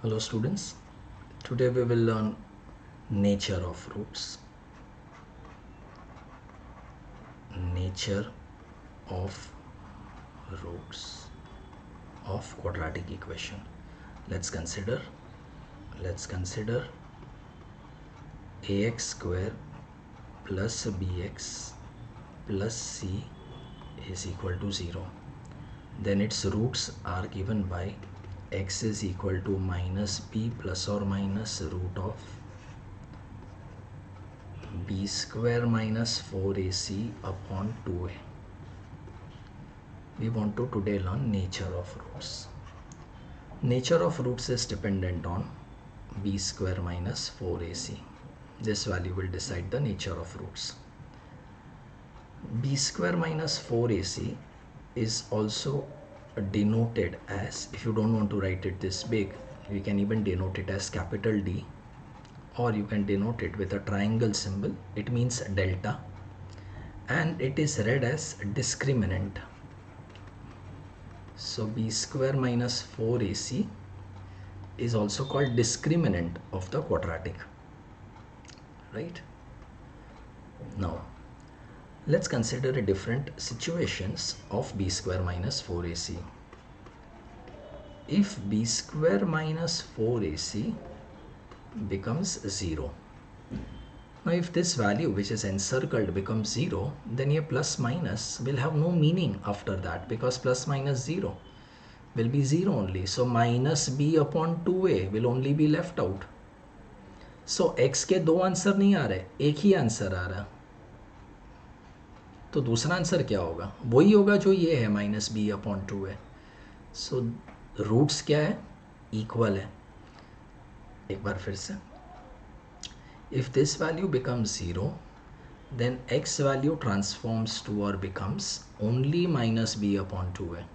Hello students, today we will learn nature of roots. Nature of roots of quadratic equation. Let's consider ax square plus bx plus c is equal to 0. Then its roots are given by x is equal to minus b plus or minus root of b square minus 4ac upon 2a. We want to today learn nature of roots. Nature of roots is dependent on b square minus 4ac. This value will decide the nature of roots. B square minus 4ac is also denoted as, if you don't want to write it this big, you can even denote it as capital D, or you can denote it with a triangle symbol. It means delta, and it is read as discriminant. So b square minus 4ac is also called discriminant of the quadratic, right? Now let's consider different situations of b square minus 4ac. If b square minus 4ac becomes 0, now if this value which is encircled becomes 0, then a plus minus will have no meaning after that, because plus minus 0 will be 0 only. So minus b upon 2a will only be left out. So x के दो answer नहीं आ रहे, एक ही answer आ रहा, तो दूसरा answer क्या होगा? वही होगा जो ये है, माइनस बी अपॉन 2 है. सो रूट्स क्या है? इक्वल है. एक बार फिर से, if this value becomes 0, then x value transforms to और becomes only minus b upon 2 है.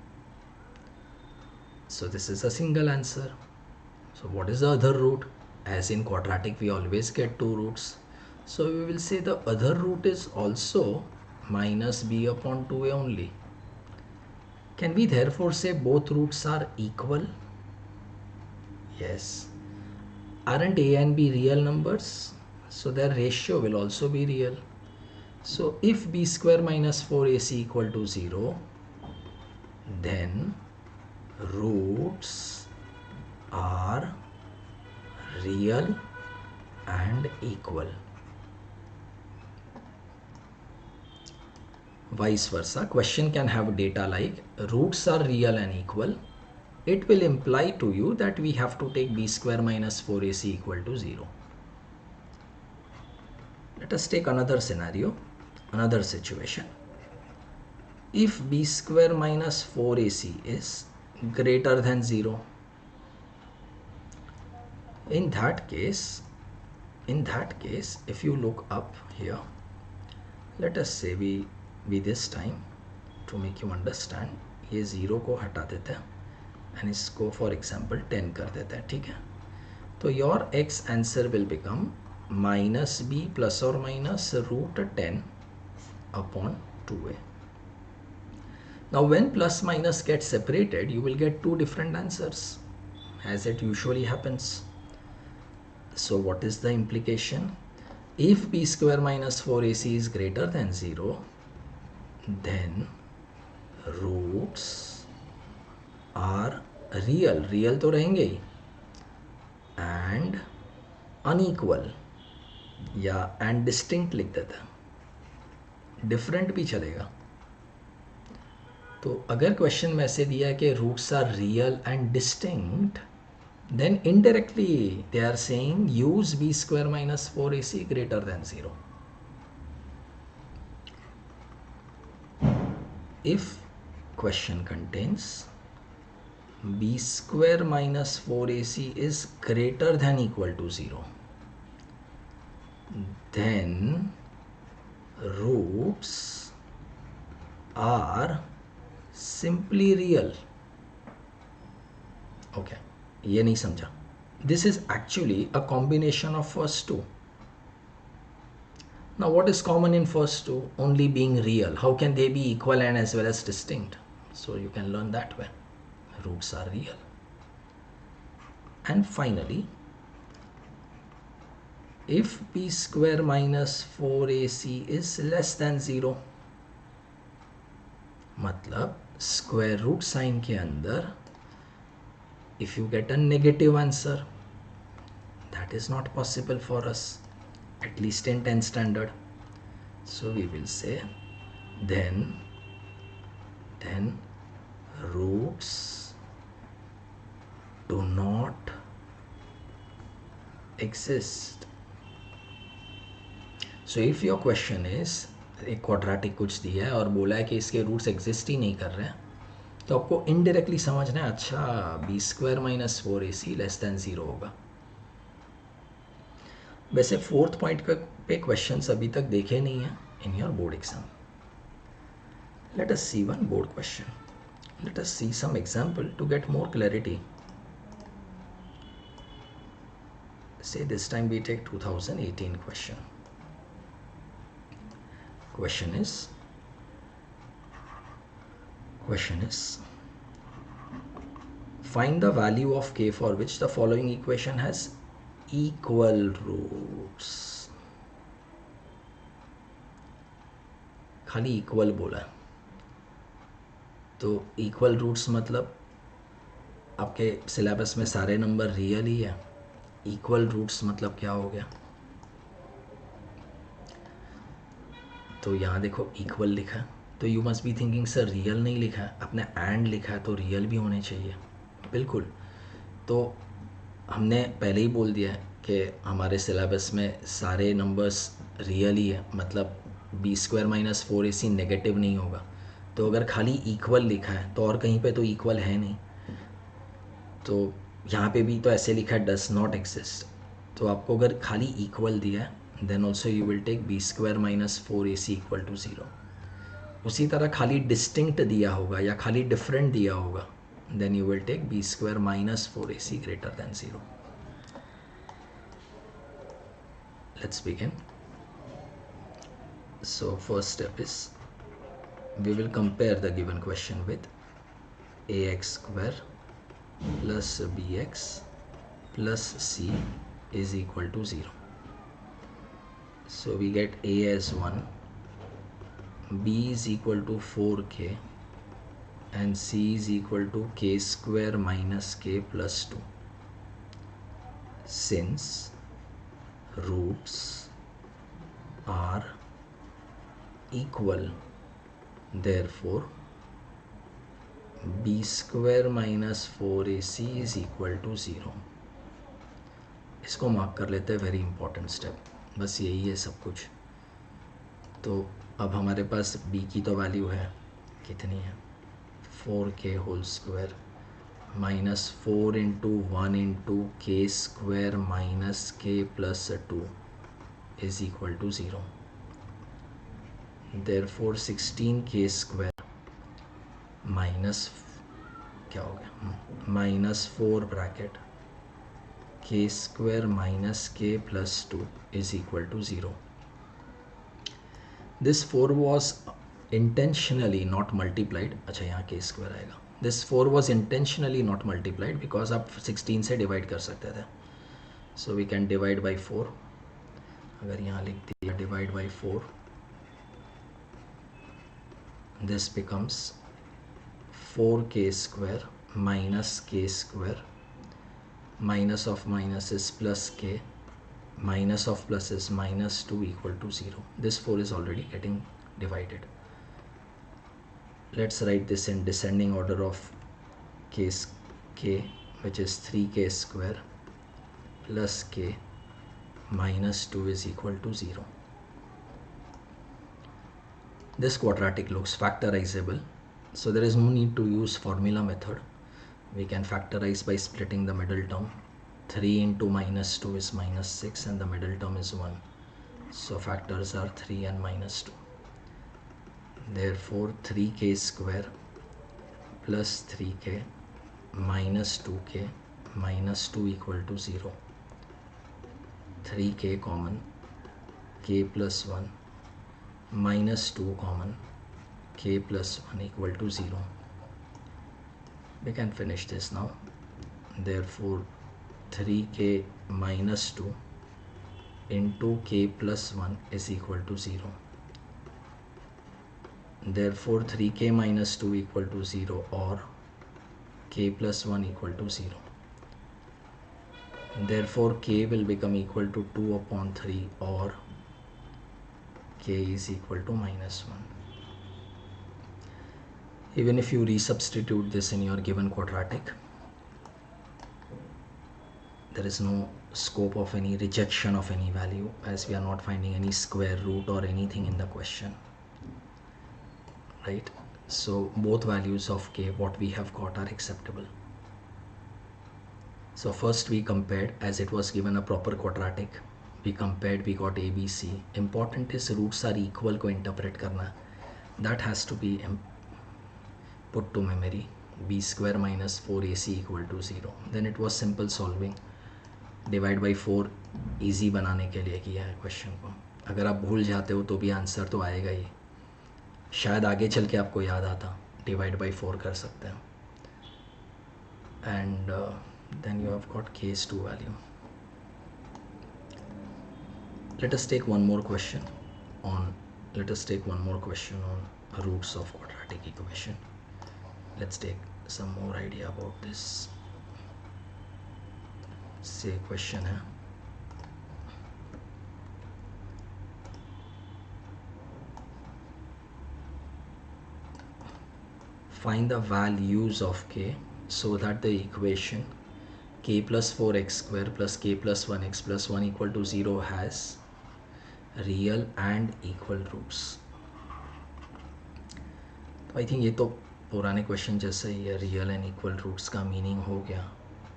So this is a single answer. So what is the other root? As in quadratic we always get two roots. So we will say the other root is also minus b upon 2a only. Can we therefore say both roots are equal? Yes. Aren't a and b real numbers? So their ratio will also be real. So if b square minus 4ac equal to 0, then roots are real and equal. Vice versa, question can have data like roots are real and equal. It will imply to you that we have to take b square minus 4ac equal to 0. Let us take another scenario, another situation. If b square minus 4ac is greater than 0, in that case, if you look up here, let us say we this time, to make you understand, ये 0 को हटा देते हैं and इसको for example 10 कर देते हैं, ठीक है? तो your x answer will become minus b plus or minus root 10 upon 2a. Now when plus minus get separated, you will get two different answers, as it usually happens. So what is the implication? If b square minus 4ac is greater than 0, then roots are real, real तो रहेंगे ही, and unequal, या and distinct लिख देते हैं, different भी चलेगा. तो अगर क्वेश्चन में ऐसे दिया है कि roots are real and distinct, then indirectly they are saying use b square minus 4ac greater than 0. If question contains b square minus 4ac is greater than equal to 0, then roots are simply real. Okay, ये नहीं समझा. This is actually a combination of first two. Now what is common in first two? Only being real. How can they be equal and as well as distinct? So you can learn that way. Roots are real. And finally, if b square minus 4ac is less than 0, मतलब square root sine के अंदर if you get a negative answer, that is not possible for us, at least in 10 standard. So we will say then roots do not exist. So if your question is, एक quadratic कुछ दिया है और बोला है कि इसके roots exist ही नहीं कर रहे हैं, तो आपको इनडायरेक्टली समझना है अच्छा B square minus 4ac less than 0 होगा. वैसे फोर्थ पॉइंट पे क्वेश्चंस अभी तक देखे नहीं हैं in your board exam. Let us see one board question. Let us see some example to get more clarity. Say this time we take 2018 question. Question is find the value of k for which the following equation has equal roots. खाली equal बोला, तो equal roots मतलब आपके syllabus में सारे number real ही है. Equal roots मतलब क्या हो गया, तो यहाँ देखो इक्वल लिखा है, तो you must be thinking sir real नहीं लिखा है, अपने एंड लिखा है तो रियल भी होने चाहिए. बिल्कुल, तो हमने पहले ही बोल दिया है कि हमारे सिलेबस में सारे नंबर्स रियल ही है, मतलब B square minus 4ac negative नहीं होगा. तो अगर खाली इक्वल लिखा है तो और कहीं पे तो इक्वल है नहीं, तो यहाँ पे भी तो ऐसे लिखा है डस नॉट एग्जिस्ट. तो आपको अगर खाली इक्वल दिया है then also you will take B square minus 4ac equal to 0. उसी तरह खाली डिस्टिंक्ट दिया होगा या खाली डिफरेंट दिया होगा then you will take B square minus 4ac greater than 0. Let's begin. So first step is we will compare the given question with ax square plus bx plus c is equal to 0. So we get a as 1, b is equal to 4k and c is equal to k square minus k plus 2. Since roots are equal, therefore b square minus 4ac is equal to 0. इसको mark कर लेते हैं, very important step. बस यही है सब कुछ. तो अब हमारे पास b की तो वैल्यू है, कितनी है 4k whole square minus 4 into 1 into K square minus K plus 2 is equal to 0. Therefore 16k square minus क्या हो गया minus 4 bracket k square minus k plus 2 is equal to 0. This 4 was intentionally not multiplied. अच्छा यहाँ k square आएगा. This 4 was intentionally not multiplied because आप 16 से divide कर सकते थे. So we can divide by 4. अगर यहाँ लिख दिया divide by 4, this becomes 4k square minus k square, minus of minus is plus k, minus of plus is minus 2 equal to 0. This 4 is already getting divided. Let's write this in descending order of k, which is 3k square plus k minus 2 is equal to 0. This quadratic looks factorizable, so there is no need to use formula method. We can factorize by splitting the middle term. 3 into minus 2 is minus 6 and the middle term is 1. So factors are 3 and minus 2. Therefore 3k square plus 3k minus 2k minus 2 equal to 0. 3k common, k plus 1 minus 2 common, k plus 1 equal to 0. We can finish this now. Therefore 3k minus 2 into k plus 1 is equal to 0. Therefore 3k minus 2 equal to 0 or k plus 1 equal to 0. Therefore k will become equal to 2 upon 3 or k is equal to minus 1. Even if you resubstitute this in your given quadratic, there is no scope of any rejection of any value, as we are not finding any square root or anything in the question, right? So both values of k what we have got are acceptable. So first we compared, as it was given a proper quadratic, we compared, we got ABC. Important is roots are equal को interpret करना, that has to be put to memory. B square minus 4AC equal to 0. Then it was simple solving, divide by 4 easy बनाने के लिए किया है question को. अगर आप भूल जाते हो तो भी आंसर तो आएगा ही, शायद आगे चल के आपको याद आता, डिवाइड बाई 4 कर सकते हैं. And then you have got k's 2 value. Let us take one more question on roots of quadratic equation. Let's take some more idea about this. Say question है, find the values of k so that the equation k plus 4x square plus k plus 1x plus 1 equal to 0 has real and equal roots. तो I think ये तो पुराने question जैसे ही है. Real and equal roots का meaning हो गया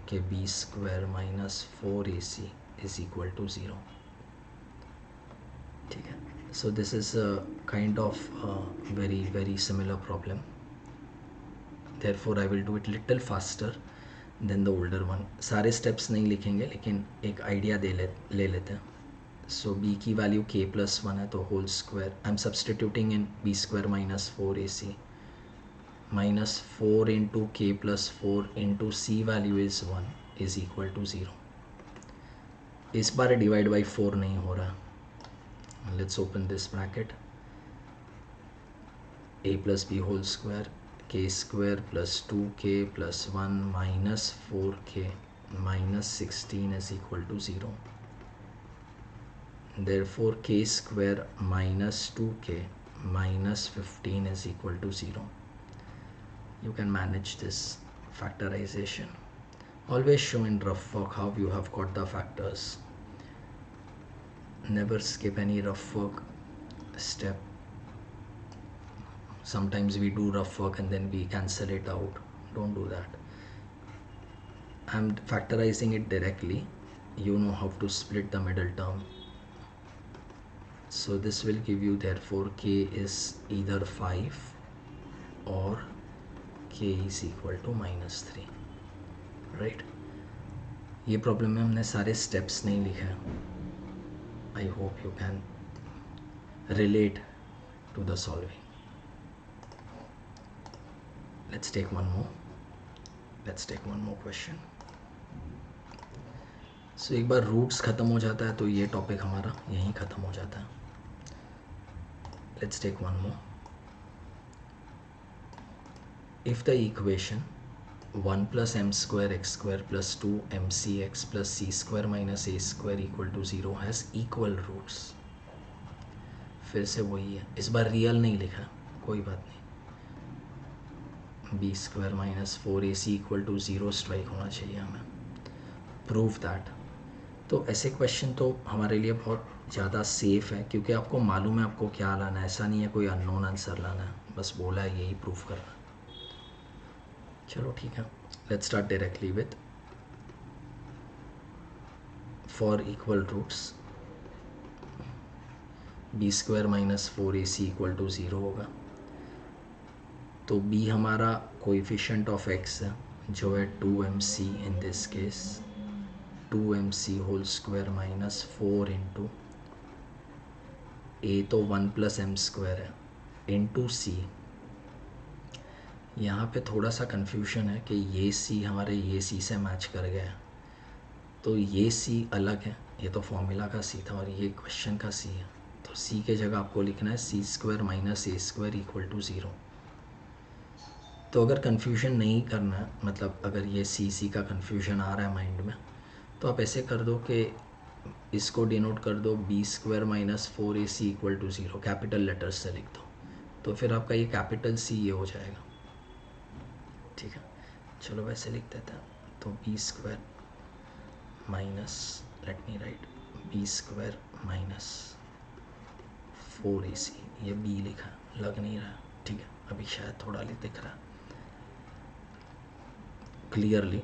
कि B square minus 4ac is equal to 0. ठीक है. So this is a kind of very very similar problem. Therefore I will do it little faster than the older one. सारे steps नहीं लिखेंगे लेकिन एक आइडिया ले लेते हैं. सो b की वैल्यू k प्लस 1 है, तो whole square I am substituting in b square minus 4ac minus 4 into k plus 4 into c value is 1 is equal to 0. इस बार डिवाइड बाई 4 नहीं हो रहा. Let's open this bracket. a plus B whole square k square plus 2k plus 1 minus 4k minus 16 is equal to 0. Therefore k square minus 2k minus 15 is equal to 0. You can manage this factorization. Always show in rough work how you have got the factors. Never skip any rough work step. Sometimes we do rough work and then we cancel it out. Don't do that. I'm factorizing it directly. You know how to split the middle term. So this will give you, therefore k is either 5 or k is equal to minus 3. Right? ये problem में हमने सारे steps नहीं लिखे हैं. I hope you can relate to the solving. Let's take one more question. So एक बार roots ख़त्म हो जाता है तो ये टॉपिक हमारा यहीं ख़त्म हो जाता है. Let's take one more. If the equation 1 plus m square x square plus 2 mcx plus c square minus a square equal to 0 has equal roots. फिर से वही है, इस बार रियल नहीं लिखा, कोई बात नहीं. B square minus 4ac equal to 0 strike होना चाहिए हमें. Prove that. तो ऐसे क्वेश्चन तो हमारे लिए बहुत ज़्यादा सेफ है क्योंकि आपको मालूम है आपको क्या लाना है. ऐसा नहीं है कोई अननोन आंसर लाना है, बस बोला है यही प्रूफ करना है. चलो ठीक है. Let's start directly with for equal roots B square minus 4ac equal to 0 होगा. तो b हमारा कोएफिशिएंट ऑफ x है जो है 2mc. In this case 2mc whole square minus 4 into a तो 1 प्लस एम स्क्वायर है इंटू c. यहाँ पे थोड़ा सा कन्फ्यूजन है कि ये c हमारे ये c से मैच कर गया. तो ये सी अलग है, ये तो फॉर्मूला का सी था और ये क्वेश्चन का सी है। तो सी के जगह आपको लिखना है c square minus a square equal to 0। तो अगर कन्फ्यूजन नहीं करना है, मतलब अगर ये सी का कन्फ्यूजन आ रहा है माइंड में, तो आप ऐसे कर दो कि इसको डिनोट कर दो B square minus 4ac equal to 0, capital letters से लिख दो, तो फिर आपका ये कैपिटल सी ये हो जाएगा। ठीक है, चलो वैसे लिख देते हैं। तो B square minus, let me write, B square minus 4ac, ये बी लिखा लग नहीं रहा। ठीक है, अभी शायद थोड़ा दिख रहा क्लियरली,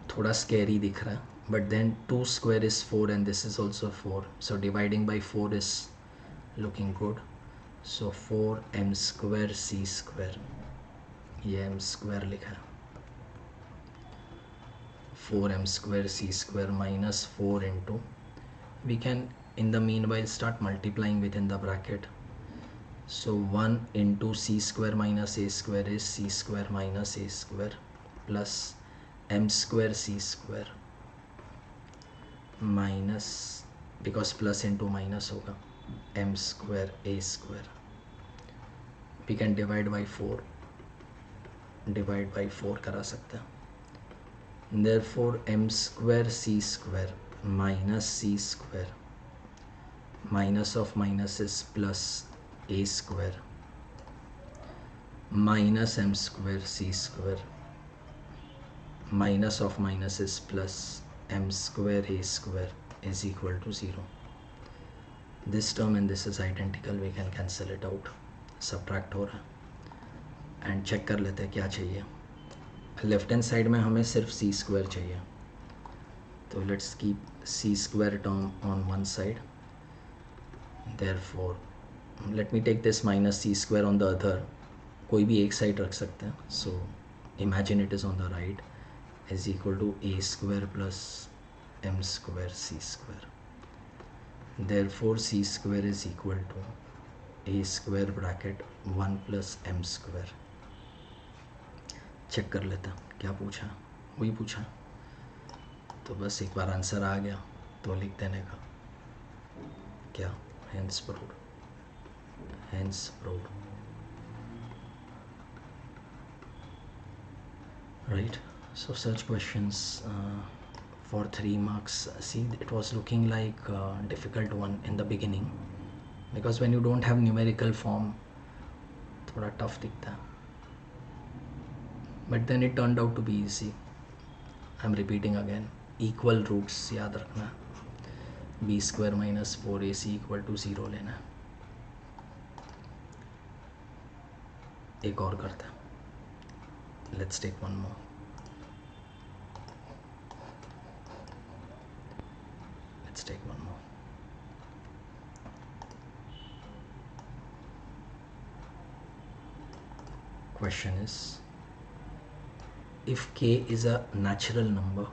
थोड़ा स्कैरी दिख रहा है, but then 2 square is 4 and this is also 4, so dividing by 4 is looking good. So 4m square c square, ये m square लिखा है, 4m square c square minus 4 into, we can in the meanwhile start multiplying within the bracket. So 1 into c square minus a square is c square minus a square plus m square c square minus, because plus into minus होगा, m square a square, we can divide by 4 करा सकते हैं। Therefore m square c square minus c square, minus of minus is plus a square minus m square c square, minus of minus is plus m square a square is equal to 0. This term and this is identical, we can cancel it out, subtract हो रहा and check कर लेते हैं क्या चाहिए। Left hand side में हमें सिर्फ c स्क्वायर चाहिए, तो let's keep c square term on one side, therefore let me take this minus c square on the other, कोई भी एक साइड रख सकते हैं, so imagine it is on the right, is equal to a square plus m square c square. Therefore c square is equal to a square bracket 1 plus m square. Check कर लेता क्या पूछा, वही पूछा, तो बस एक बार आंसर आ गया तो लिख देने का, क्या, hence proved, right? So such questions for 3 marks. See, it was looking like a difficult one in the beginning because when you don't have numerical form थोड़ा tough दिखता, but then it turned out to be easy. I'm repeating again, equal roots याद रखना, b square minus 4ac equal to 0 लेना। एक और करते हैं, let's take one more. Take one more. Question is, if k is a natural number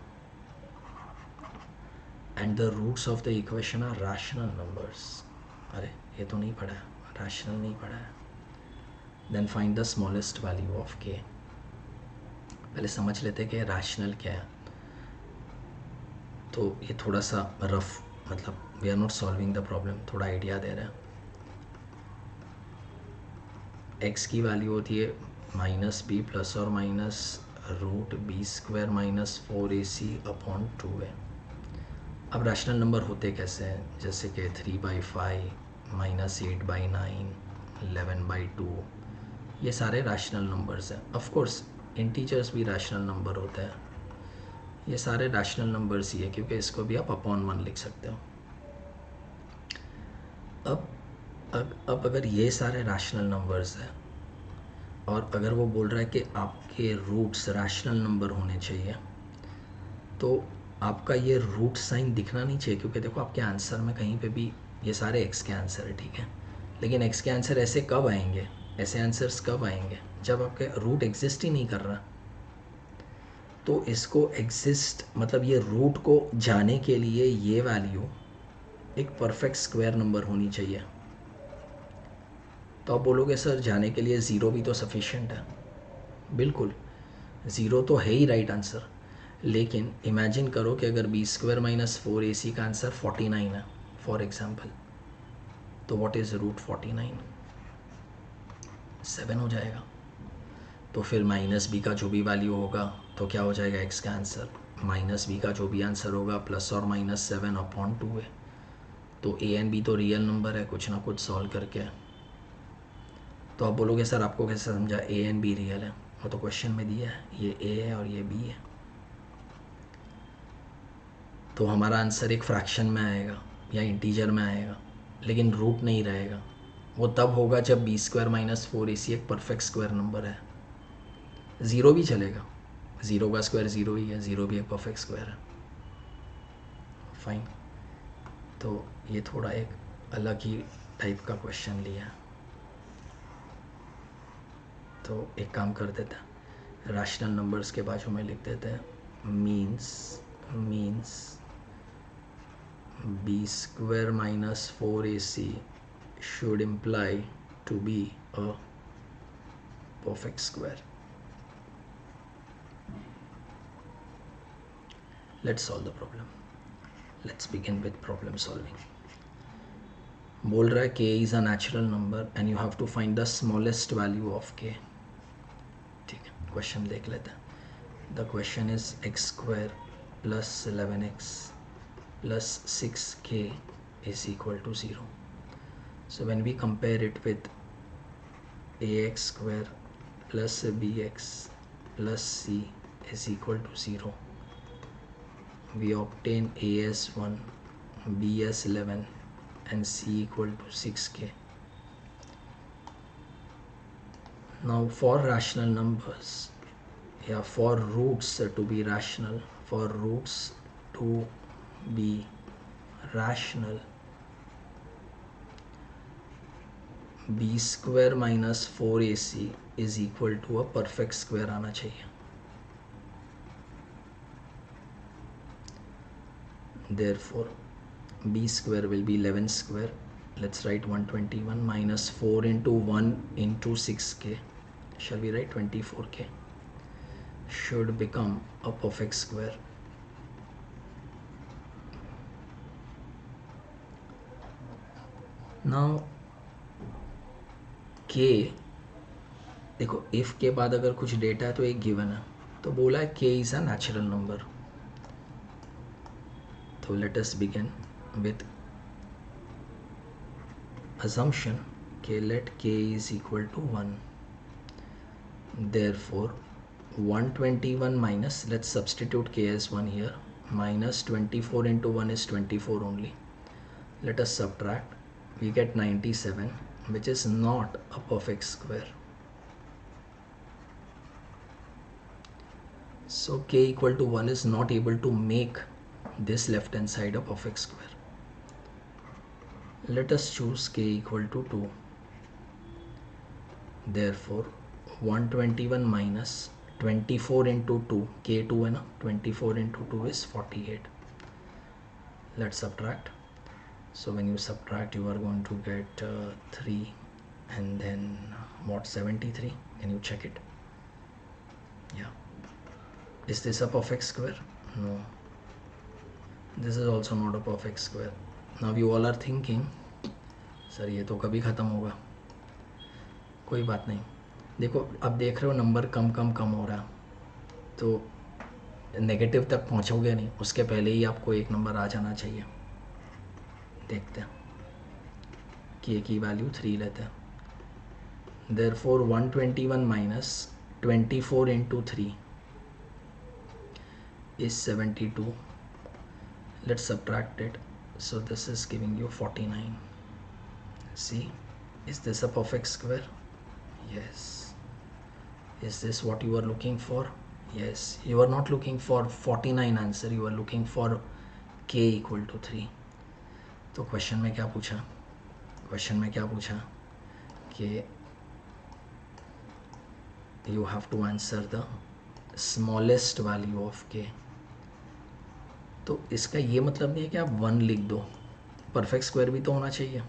and the roots of the equation are rational numbers, अरे ये तो नहीं पढ़ा है, rational नहीं पढ़ा है, then find the smallest value of k. पहले समझ लेते हैं कि rational क्या है। तो ये थोड़ा सा रफ, मतलब we are not solving the problem, थोड़ा आइडिया दे रहे हैं। x की वैल्यू होती है माइनस बी प्लस और minus root B square minus 4ac upon 2a। अब रैशनल नंबर होते कैसे हैं, जैसे कि 3/5 माइनस 8/9 11/2, ये सारे रैशनल नंबर्स हैं। ऑफ कोर्स इंटीजर्स भी रैशनल नंबर होते हैं, ये सारे रैशनल नंबर्स ही है, क्योंकि इसको भी आप अपॉन 1 लिख सकते हो। अब अगर ये सारे रैशनल नंबर्स हैं और अगर वो बोल रहा है कि आपके रूट्स रैशनल नंबर होने चाहिए, तो आपका ये रूट साइन दिखना नहीं चाहिए, क्योंकि देखो आपके आंसर में कहीं पे भी ये सारे एक्स के आंसर है, ठीक है, लेकिन एक्स के आंसर ऐसे कब आएंगे, ऐसे आंसर्स कब आएंगे जब आपके रूट एग्जिस्ट ही नहीं कर रहा। तो इसको एग्जिस्ट, मतलब ये रूट को जाने के लिए ये वैल्यू एक परफेक्ट स्क्वायर नंबर होनी चाहिए। तो आप बोलोगे सर जाने के लिए ज़ीरो भी तो सफिशिएंट है, बिल्कुल ज़ीरो तो है ही राइट आंसर, लेकिन इमेजिन करो कि अगर बी स्क्वायर माइनस 4ac का आंसर 49 है फॉर एग्जाम्पल, तो व्हाट इज़ रूट 49? 7 हो जाएगा। तो फिर माइनस बी का जो भी वैल्यू होगा तो क्या हो जाएगा एक्स का आंसर, माइनस बी का जो भी आंसर होगा प्लस और माइनस 7/2 है। तो ए एंड बी तो रियल नंबर है कुछ ना कुछ सॉल्व करके। तो आप बोलोगे सर आपको कैसे समझा ए एंड बी रियल है? वो तो क्वेश्चन में दिया है, ये ए है और ये बी है। तो हमारा आंसर एक फ्रैक्शन में आएगा या इंटीजर में आएगा, लेकिन रूट नहीं रहेगा। वो तब होगा जब बी स्क्वायर माइनस 4ac एक परफेक्ट स्क्वायर नंबर है। ज़ीरो भी चलेगा, ज़ीरो का स्क्वायर ज़ीरो ही है, ज़ीरो भी एक परफेक्ट स्क्वायर है। फाइन। तो ये थोड़ा एक अलग ही टाइप का क्वेश्चन लिया है। तो एक काम कर देते हैं, रैशनल नंबर्स के बाजू में लिख देते हैं means B square minus 4ac should imply to be a perfect square. Let's solve the problem. Let's begin with problem solving. बोल रहा है k is a natural number and you have to find the smallest value of k. ठीक है, question देख लेते हैं। The question is x square plus 11x plus 6k is equal to 0. So when we compare it with ax square plus bx plus c is equal to 0, we obtain a as 1, b as 11 and c equal to 6k. Now for rational numbers, for roots to be rational, b square minus 4ac is equal to a perfect square आना चाहिए। Therefore b square will be 11 square. Let's write 121 minus 4 into 1 into 6k. Shall we write 24k? Should become a perfect square. Now k, देखो if के बाद अगर कुछ data है तो एक गिवन है, तो बोला है k is a natural number. So let us begin with assumption k let k is equal to 1. Therefore 121 minus, let's substitute k as 1 here, minus 24 into 1 is 24 only. Let us subtract, we get 97, which is not a perfect square. So k equal to 1 is not able to make this left hand side a perfect square. Let us choose k equal to 2. Therefore 121 minus 24 into 2, k 2 है ना, 24 into 2 is 48. Let's subtract. So when you subtract, you are going to get 3 and then what, 73. Can you check it? Yeah. Is this a perfect square? No. This is also not a perfect square. Now you all are thinking, sir ये तो कभी ख़त्म होगा। कोई बात नहीं, देखो अब देख रहे हो नंबर कम हो रहा, तो नेगेटिव तक पहुंचोगे नहीं, उसके पहले ही आपको एक नंबर आ जाना चाहिए। देखते हैं, k की वैल्यू 3 लेते हैं। Therefore 121 minus 24 into 3 is 72. Let's subtract it. So this is giving you 49. See, is this a perfect square? Yes. Is this what you are looking for? Yes. You are not looking for 49 answer, you are looking for k equal to 3. तो question में क्या पूछा? Question में क्या पूछा कि you have to answer the smallest value of k. तो इसका ये मतलब नहीं है कि आप 1 लिख दो, परफेक्ट स्क्वायर भी तो होना चाहिए।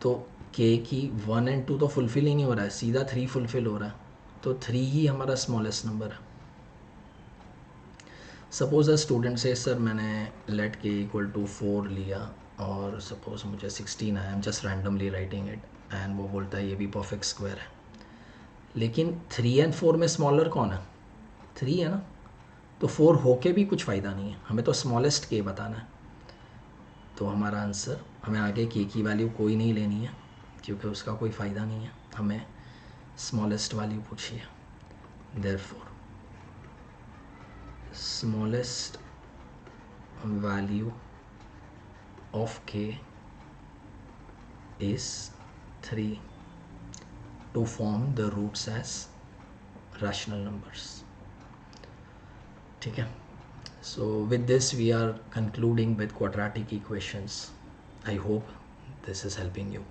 तो k की 1 and 2 तो फुलफिल ही नहीं हो रहा है, सीधा 3 फुलफिल हो रहा है, तो 3 ही हमारा स्मॉलेस्ट नंबर है। सपोज अ स्टूडेंट से सर मैंने लेट के इक्वल टू 4 लिया और सपोज मुझे 16 आया, I am just randomly writing it, and वो बोलता है ये भी परफेक्ट स्क्वायर है, लेकिन 3 एंड 4 में स्मॉलर कौन है? 3 है ना, तो 4 होके भी कुछ फ़ायदा नहीं है, हमें तो स्मॉलेस्ट के बताना है। तो हमारा आंसर, हमें आगे के की वैल्यू कोई नहीं लेनी है क्योंकि उसका कोई फ़ायदा नहीं है, हमें स्मॉलेस्ट वैल्यू पूछिए। Therefore smallest value of k is 3 to form the roots as rational numbers. ठीक है, so with this we are concluding with quadratic equations. I hope this is helping you.